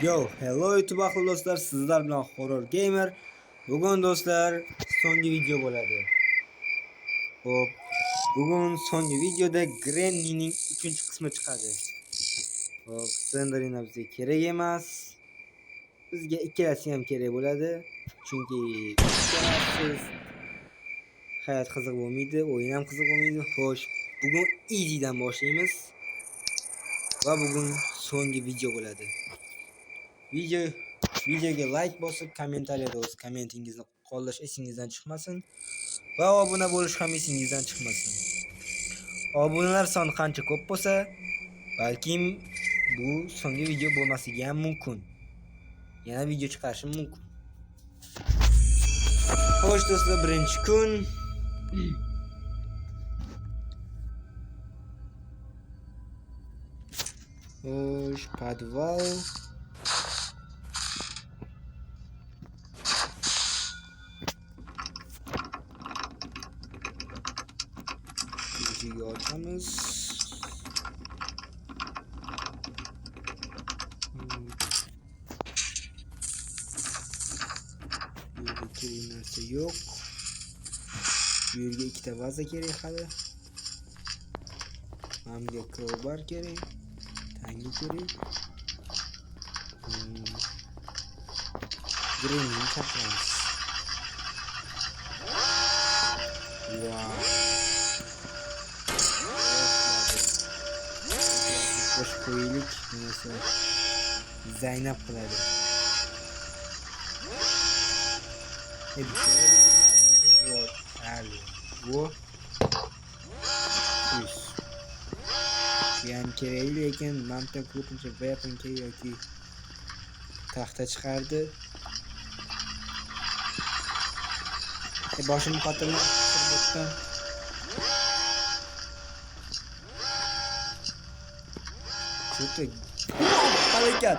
Yo, hello YouTube ahli do'stlar, sizlar bilan Horror Gamer. Bugun do'stlar so'nggi video bo'ladi. Xo'p, bugun so'nggi videoda Granny'ning 3-qismi chiqadi. Xo'p, Slenderman bizga kerak emas. Bizga ikkalasi ham kerak bo'ladi. Chunki ikkalasiz hayot qiziq bo'lmaydi, o'yin ham qiziq bo'lmaydi. Xo'sh, bugun easy'dan boshlaymiz. Va bugun so'nggi video bo'ladi. Videoga like bosib, kommentariyada o'z kommentingizni qo'llash esingizdan chiqmasin va obuna bo'lish ham esingizdan chiqmasin. Obunalar soni qancha ko'p bo'lsa, balkim bu so'nggi video bo'lmasligi ham mumkin. Yana video chiqarishim mumkin. Xo'sh do'stlar, birinchi kun. Xo'sh, podval. Açamiz. Yerga kerak narsa yo'q. Bu yerga ikkita vaza kerak hali. Hamga crowbar kerak. Tanga kerak. Green'ni chaqiramiz. Wow. Boş koyulik neyse Zeynep qiladi. Bu yani kerakli lekin mantiq ko'pincha weaponga yoki taxta chiqardi. Boshimni qotirma qurbatdan. Çok hareket.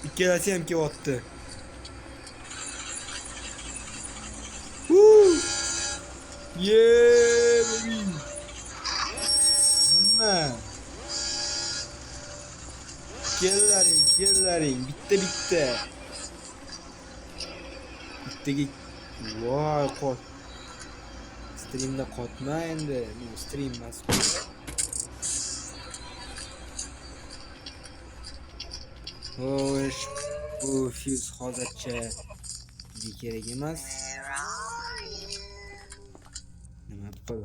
İkkalasi ham kelyapti. Yeah, baby. Nima? Kellaring, bitta. Bittaga voy qot. Streamda qotma endi. Bu stream emas. Xo'sh, bu fuse hozircha bizga kerak emas. Nima bu?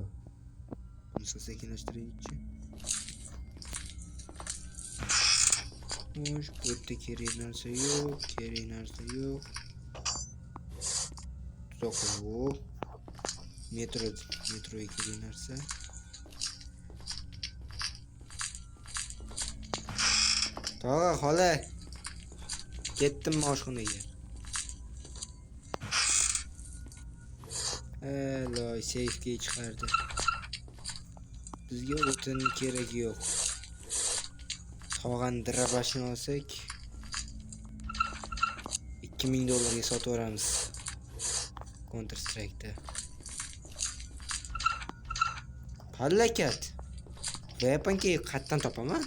Buni sekinlashtiraychi. Xo'sh, bu yerda kerak narsa yo'q. To'qov. Metroga kerak narsa. To'g'a, xola. Ketdim oshxonaga. Loy safega chiqardi. Bizga o'tin kerak yo'q. Tog'an dirabashni olsak $2000 sotib olamiz. Counter Strike'da. Halakat. Weaponga qatdan topaman.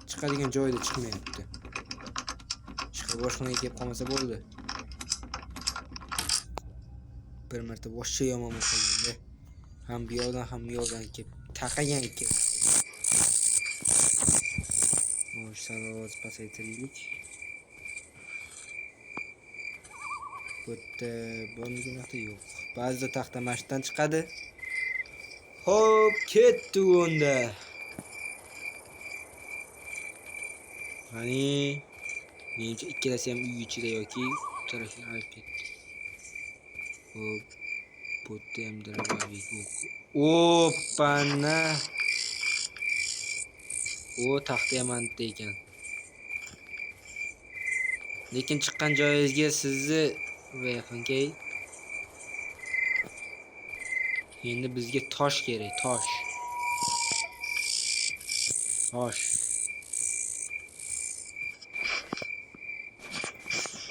Chiqadigan joyda chiqmayapti. Chiqib boshqaga kelib qolmasa bo'ldi. Bir marta boshqa yomon qilganda ham bu yoqdan kelib taqagan ekan. Xo'sh, saloz pasaytiraylik. Bu yerda bo'lmagan narsa yo'q. Ba'zida taxta mashdan chiqadi. Xo'p, ketdi unda. Hani menimcha ikkalasi ham uy ichida yoki tarafga olib ketdi. Hop, bu yerda ham darabaviy yo'q. Opana. O taxta ham anta ekan. Lekin chiqqan joyingizga sizni weaponga endi bizga tosh kerak, tosh.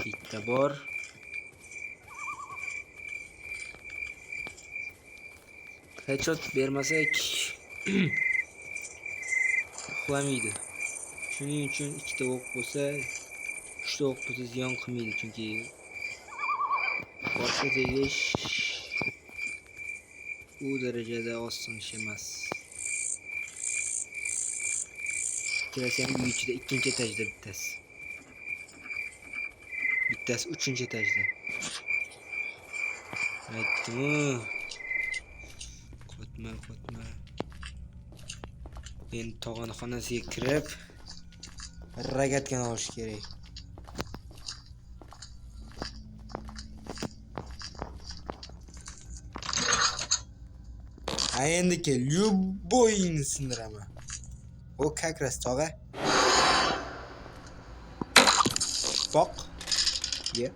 Bitta bor. Headshot bermasak uxlamaydi. Shuning uchun ikkita o'q bo'lsa, uchta o'q bo'lsa ziyon qilmaydi, chunki boshqa tegish u darajada oson ish emas. Ikkalasi ham uy ichida, ikkinchi etajda bittasi. Bittasi 3-etajda. Aytdim-ku. Qotma. Endi tog'ani xonasiga kirib, ragatkani olish kerak. А endi любойni sindiraman. O как раз tog'a. Boq. Ye.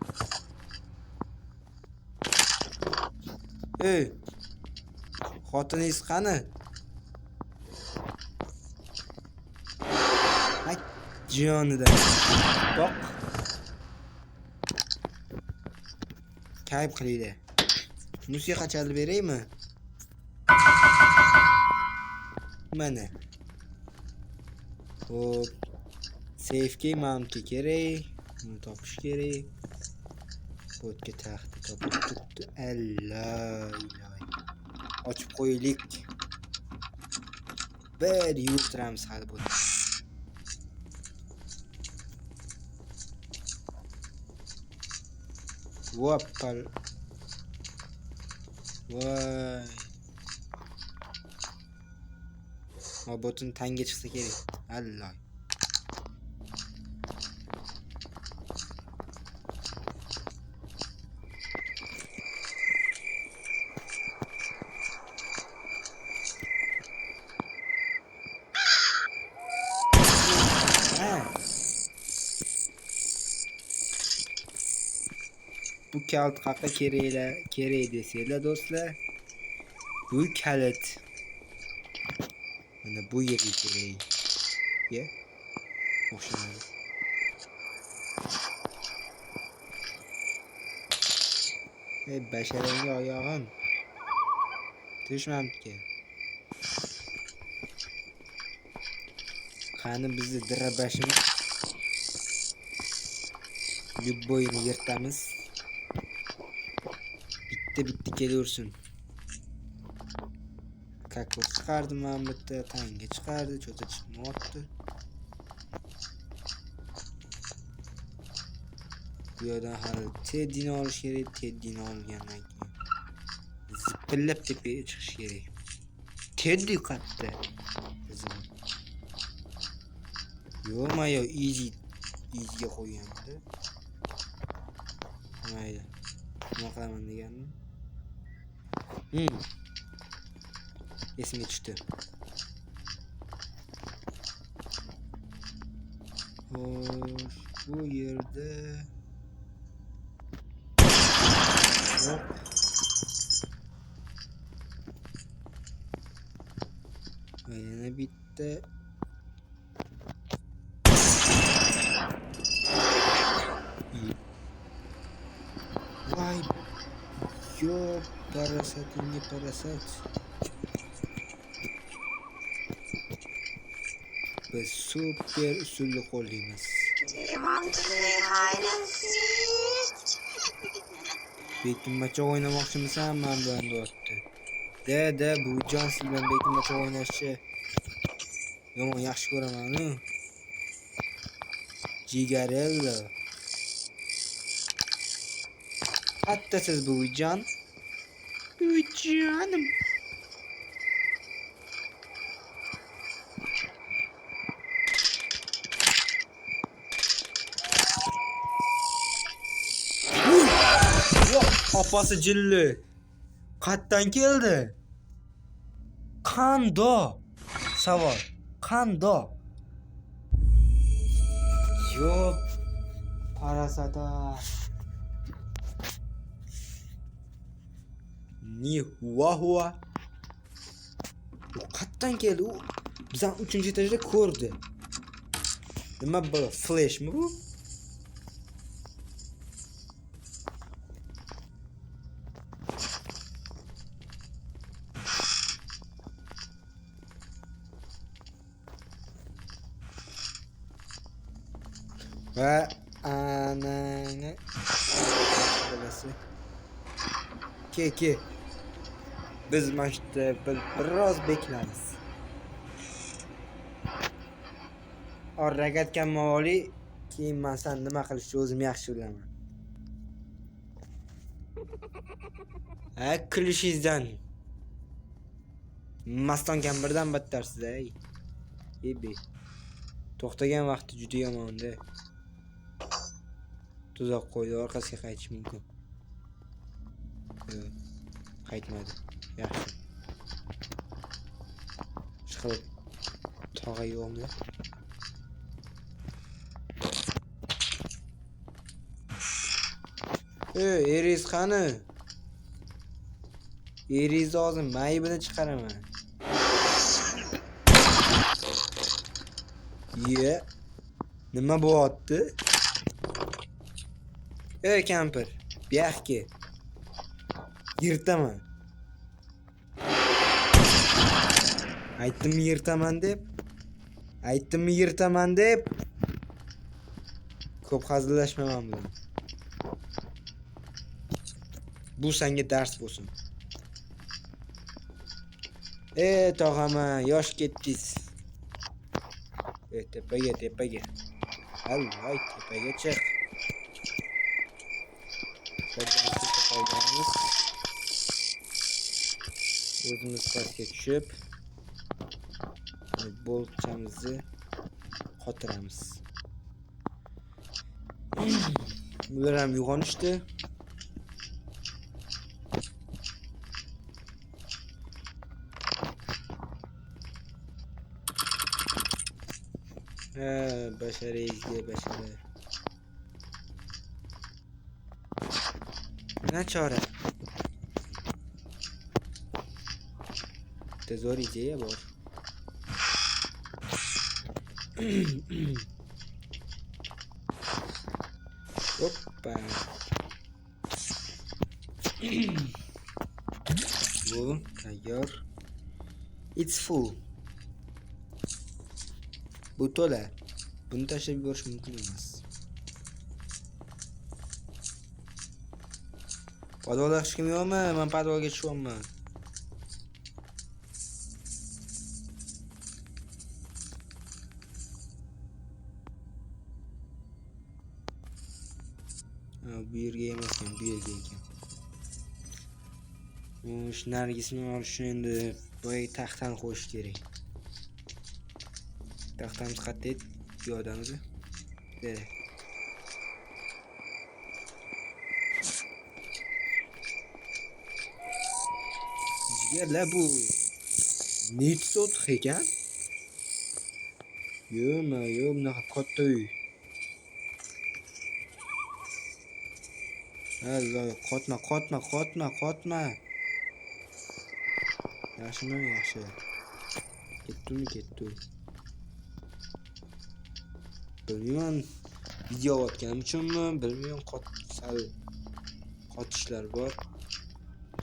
Ey. Xotiningiz qani? Ay, jonidan. Boq. Kayf qilinglar. Musiqa chalib beraymi? Mana. Hop. Safega mountga kerak. Buni topish kerak. Bo'tga taxta topib turibdi. Alloh. Ochib qo'yaylik. Bir yurtiramiz hali buni. Voppal. Voy. Robotun tanga chiqsa kerak. Alloh. Bu kalt qayerga kerak desanglar do'stlar, bu kalit mana bu yerga kerak. Ye. O'xshamadi. Ey basharangga oyog'im. Tushmamdi. Qani bizni dirabashimiz. Любойni yirtamiz. Bitta kelaversin. Kakos chiqardi mana bitta, tanga chiqardi, cho'ta chiqmayapti. Bu yerdan hali Teddini olish kerak, Teddini olgandan keyin zipillab tepaga chiqish kerak. Teddi qayerda? Yo'q-mayo easy'ga qo'ygandim. Mayli. Nima qilaman deganim? Esimga tushdi. Xo'sh, bu yerda yana bitta Vay. Yo, parasatinga parasat. Biz super usulni qo'llaymiz. Bekinmachoq o'ynamoqchimisan? Men bilan deyapti. Da, bu jon siz bilan bekinmachoq o'ynashni yomon yaxshi ko'raman-ku. Jigarella. Hatta siz buvijon. Buvijonim. Opasi jilli. Qayerdan keldi? Qando? Savol. Qando? Yo'q. Parasada. Ni huwa. U qayerdan keldi? U bizdan 3-etajda ko'rdi. Nima bu? Flashmi bu? va anani bolasi. Ke. Biz mana shu yerda biroz beklarmiz. Orragatgan mavoli keyin men san nima qilishni o'zim yaxshi bilaman. Kulishingizdan Maston kampirdan battarsiz ey. Ebe. To'xtagan vaqti juda yomon-da. Tuzoq qo'ydi, orqasiga qaytish mumkin. Qaytmadi. Yaxshi. Chiqib tog'a yo'qmi? Eriz qani? Eriz hozir maybini chiqaraman. Nima bo'lyapti? Kampir, bu yoqqa. Yirtaman. Aytdimmi yirtaman deb. Ko'p hazillashmayman bilan. Bu senga dars bo'lsin. Tog'ama, yosh ketdingiz. Tepaga. Alloy, tepaga chiq. O'zimiz pastga tushib, boltchamizni qotiramiz. Bular ham uyg'onishdi. Bashara. Nachora. Tezor ideya bor. Hoppa. Bu tayyor. It's full. Bu to'la. Buni tashlab yuborish mumkin emas. Podvolga hech kim yo'qmi? Men podvolga tushyapman. Bu yerga emaskan, bu yerga ekan. Shu nargisni olish uchun endi boya taxtani qo'yish kerak. Taxtamiz qayerda edi? Bu yerdamiz. Jigarlar bu nechi sotix ekan? Yo'q, bunaqa katta uy. Alloh, qotma. Yaxshi. Ketdi. Bilmayman, video otganim uchunmi, bilmayman, qotishlar bor.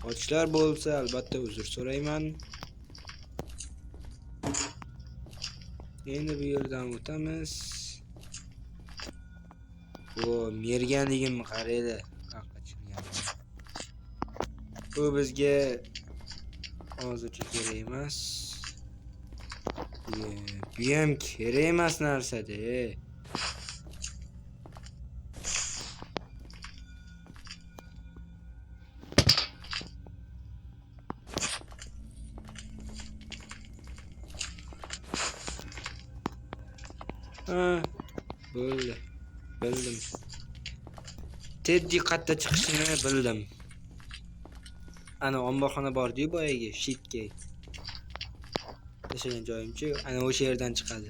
Qotishlar bo'lsa, albatta uzr so'rayman. Endi bu yerdan o'tamiz. Merganligimni qaranglar. Bu bizga hozircha kerak emas. Bu ham kerak emas narsa-da. Bildim. Teddy qatta chiqishini bildim. Ana omborxona bor-ku boyagi shitga. Tashlagan joyimchi, ana o'sha yerdan chiqadi.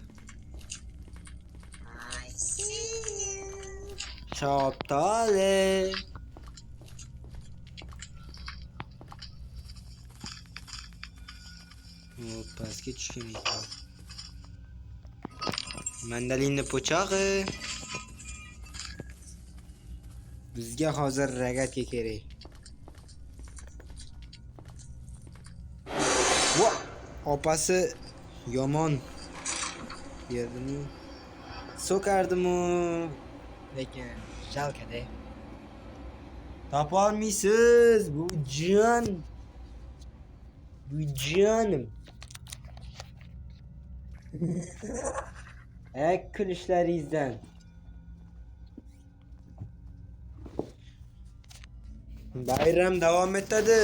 Choptole. Pastga tushgan ekan. Mandalinni po'chog'i. Bizga hozir rogatka kerak. Opasi yomon yerdimi? So'kardimu lekin jalkada. Topolmaysiz bu jon. Bu jonim. Kulishlaringizdan. Bayram davom etadi.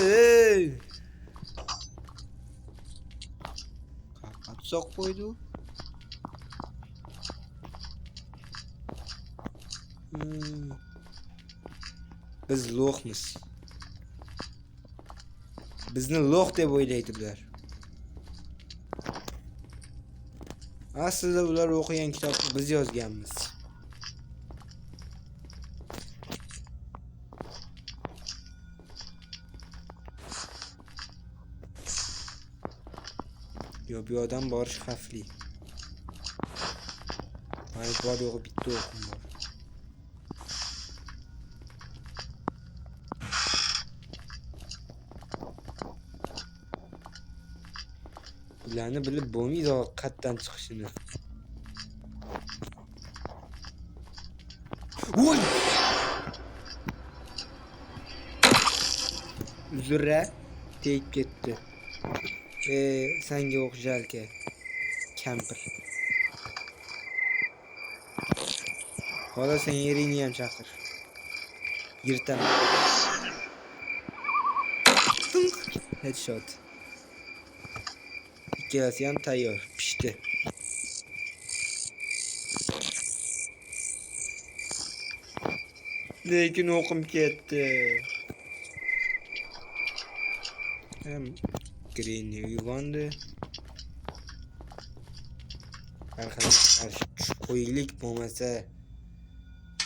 Qatsoq qo'ydi. Biz lo'qmiz. Bizni lo'q deb o'ylaydi bular. Aslida ular o'qigan kitobni biz yozganmiz. Yo, bu yoqdan borish xavfli. Mana bor yo'g'i bitta o'qim bor. Bularni bilib bo'lmaydi qatdan chiqishini. Voy! Uzra tegib ketdi. Senga o'xshalka. Kampir. Xola sen yeringni ham chaqir. Yirtaman. Headshot. Ikkalasi ham tayyor. Pishdi. Lekin o'qim ketdi. Grenni uyg'ondi. Arkadaşlar şu qo'ylik bo'lmasa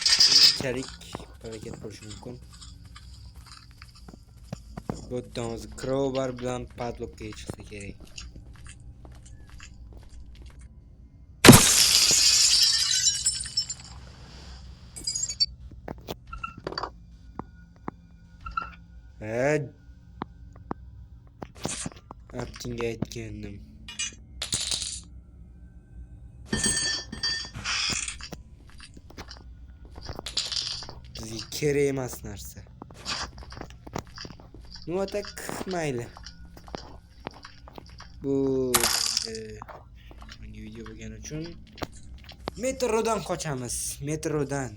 keyinchalik harakat bo'lishi mumkin. Bu yerdan hozir crowbar bilan padlockga chiqsa kerak. Aptinga aytgandim. Bizga kerak emas narsa. Nima tak mayli. Bu so'nggi video bo'lgani uchun metrodan qochamiz. Metrodan.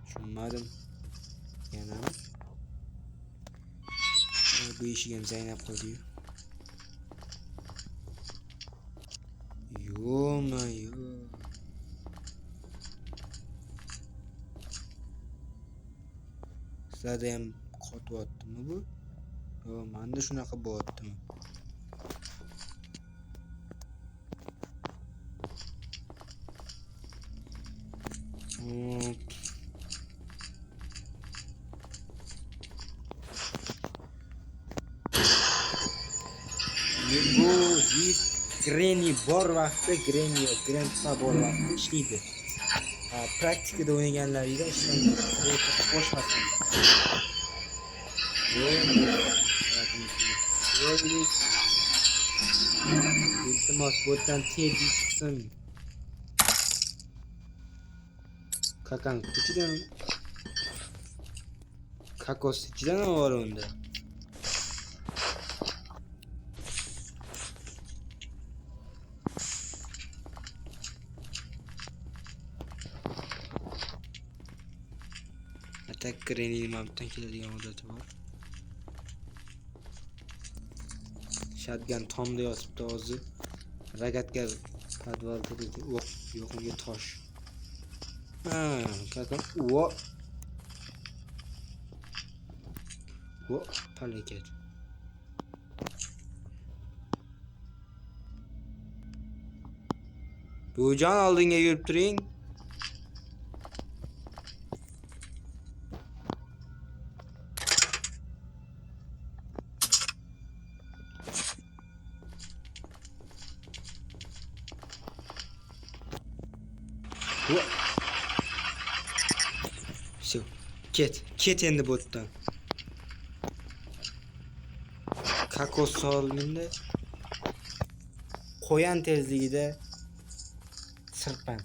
Tushunmadim. Yana bu eshik ham zaynab qoldi. Yo-mayo. Sizlarda ham qotyaptimi bu? Yo, menda shunaqa bo'lyaptimi? Bu Granny bor vaqtda Granny yo Grandpa bor vaqtda ishlaydi. Praktikada o'ynaganlaringizda ishlaydi. Qo'shmasin. İltimas botdan tez çıksın. Kakan küçüden kakos içiden mi var onda? Atak Granny'nin mabitten keladigan odati var. Shotgun tomda yotibdi hozir. Ragatka podvaldagi o'q yo'q, unga tosh. Kakan palakat. Bujon oldinga yurib turing. Все, ket endi botdan. Kakos solinda qo'yan tezligida sirpan.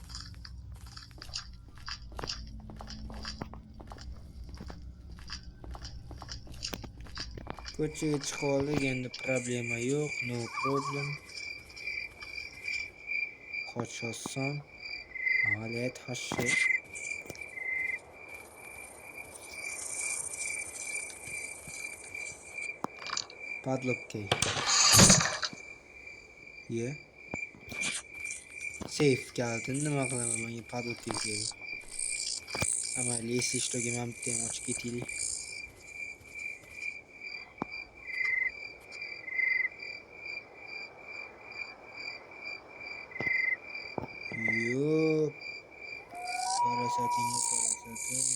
Ko'chaga chiqib oldik, endi problema yo'q, no problem. Qoch oson. Maliyat hashi. Padlock key. Ye. Safe kalitini nima qilaman? Menga padlock key kerak. Ama если что ham bitta ochib ketaylik. Yo'q. Parasatingga parasating.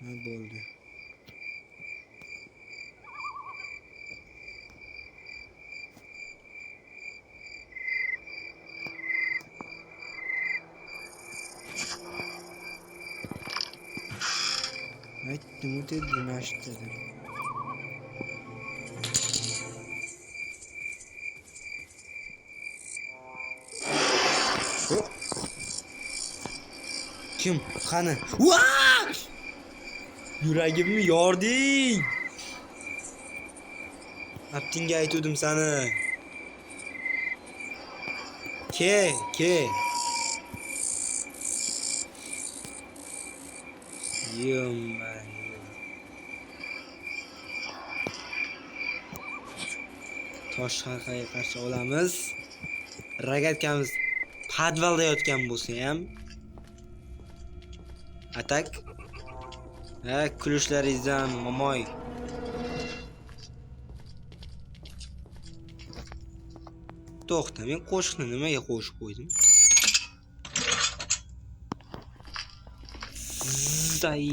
Ne bo'ldi? Aytdim, o'tadi, nashtadim. Kim? Qani? Yuragimni yording. Aptingga aytdim seni. Ke. Yumma. Tosh halqaga qarshi olamiz. Ragatkamiz podvalda yotgan bo'lsa ham atak. Kulishlaringizdan momoy. To'xta, men qo'shiqni nimaga qo'shib qo'ydim? Zay.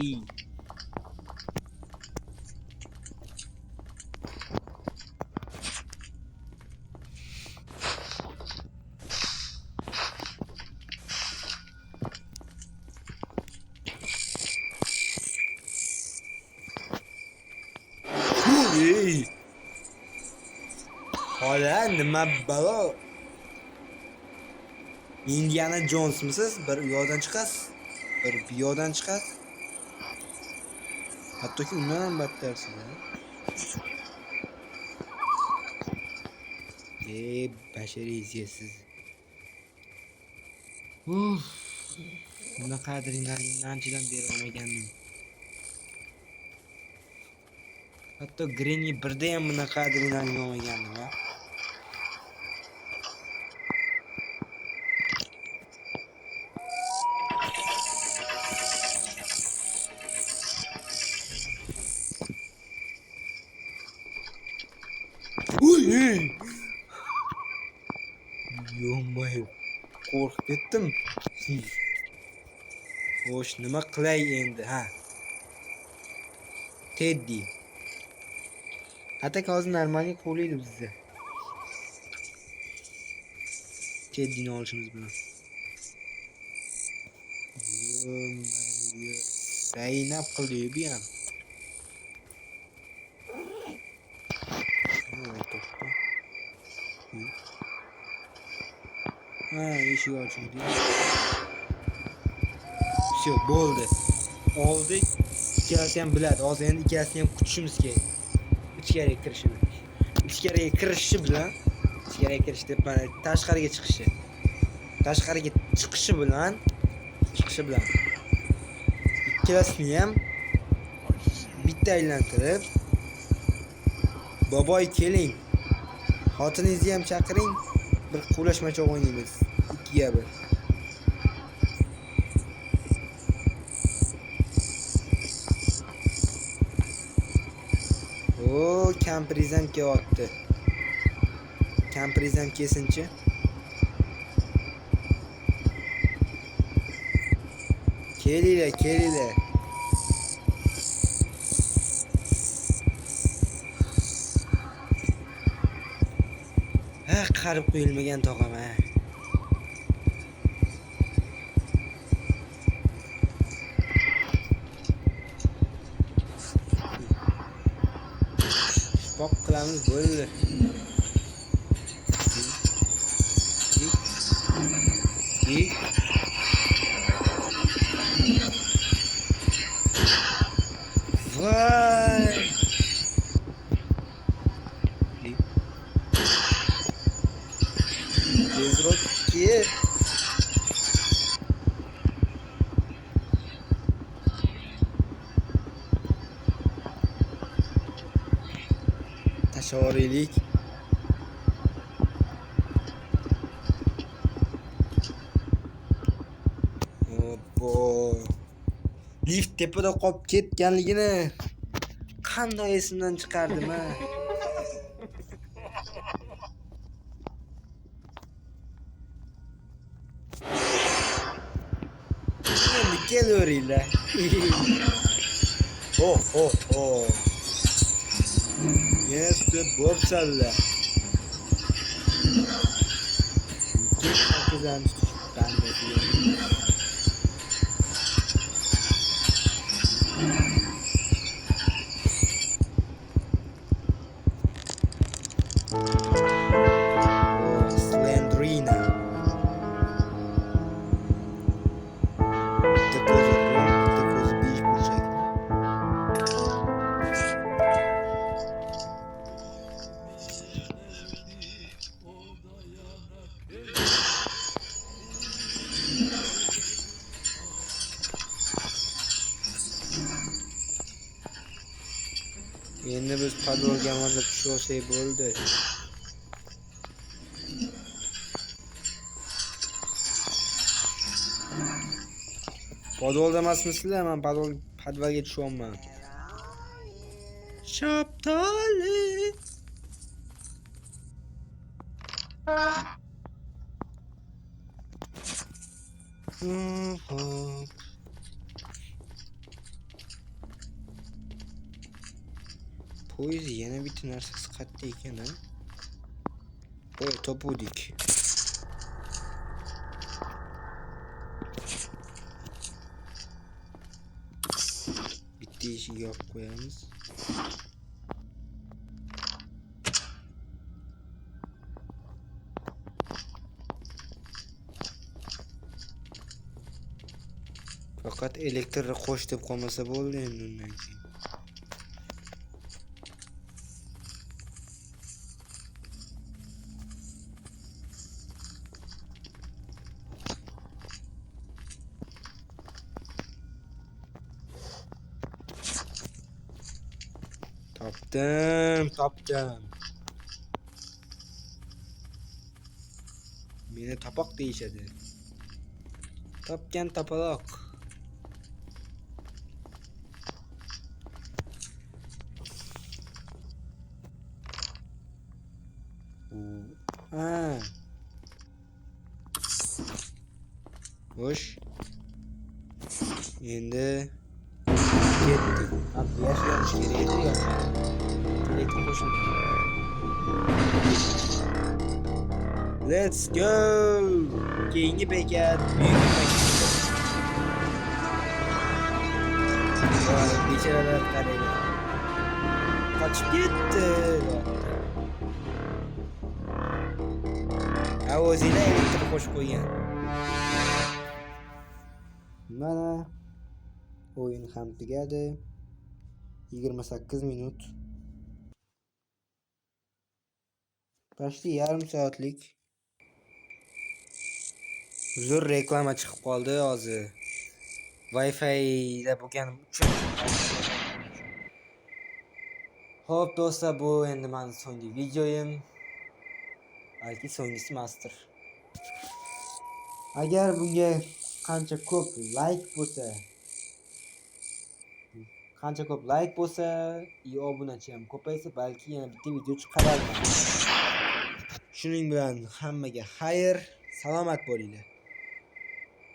Hala nima balo? Indiana Jones'misiz? Bir u yoqdan chiqasiz, bir bu yoqdan chiqasiz. Hattoki undan ham battarsiz. Bashariy ziyatsiz. Bunaqa adrenalinni anchadan beri olmagandim. Hatto Granny 1da ham bunaqa adrenalin olmagandim, ha. Yo'may, qo'rqib ketdim. Xo'sh, nima qilay endi, ha? Teddy. Atak hozir normalniy qo'laydi bizda. Teddyni olishimiz bilan. Yo'may. Zaynab qildi bu ham. Eshik ochildi. Все, bo'ldi. Oldik. Ikkalasi ham biladi. Hozir endi ikkalasini ham kutishimiz kerak. Ichkariga kirishini. Ichkariga kirishi bilan, ichkariga kirish deb tashqariga chiqishi. Tashqariga chiqishi bilan ikkalasini ham bitta aylantirib, boboy keling. Xotiningizni ham chaqiring. Bir quvlashmachoq o'ynaymiz. 2ga 1. Kamperizam kelyapti. Kamperizam kesinchi. Kelinglar. Qarib qo'yilmagan tog'am, ha. Pop qilamiz, bo'ldi. kuchli. Voy. Tezroq ki. Tashavvuriylik. Oppo. Lift tepada qolib ketganligini qanday esimdan chiqardim ha. Endi kelaveringlar. Oh. Yes, deb bo'psanlar. Kuzan tutishib Slendrina. Bitta ko'zi rom, bitta ko'zi besh burchak. Endi biz podvolga amalga tushib olsak bo'ldi. Podvolda emasmisizlar? Men podvalga tushyapman. Shaptali. Poyez yana bitta narsasi qayerda ekan ha? Voy, topuvdik. Bitta eshik yopib qo'yamiz. Faqat elektrni qo'sh deb qolmasa bo'ldi endi undan keyin. Topdim. Meni topoq deyishadi. Topgan topaloq. Xo'sh. Endi ketdik. Bu yosh kerak edi yo'q. Lekin qo'shildi. Let's go. Keyingi bekat buyuk bekat. Voy, bechoralar qaranglar. Qochib ketdi. O'zinglar elektr qo'shib qo'ygan. Mana o'yin ham tugadi. 28 minut. Почти yarim soatlik. Uzr, reklama chiqib qoldi hozir. Wi-Fi da bo'lganim uchun. Xo'p do'stlar, bu endi men so'nggi videoyim. Balki so'nggisi master. Agar bunga qancha ko'p like bo'lsa, obunachi ham ko'paysa, balki yana bitta video chiqararman. Shuning bilan hammaga xayr, salomat bo'linglar.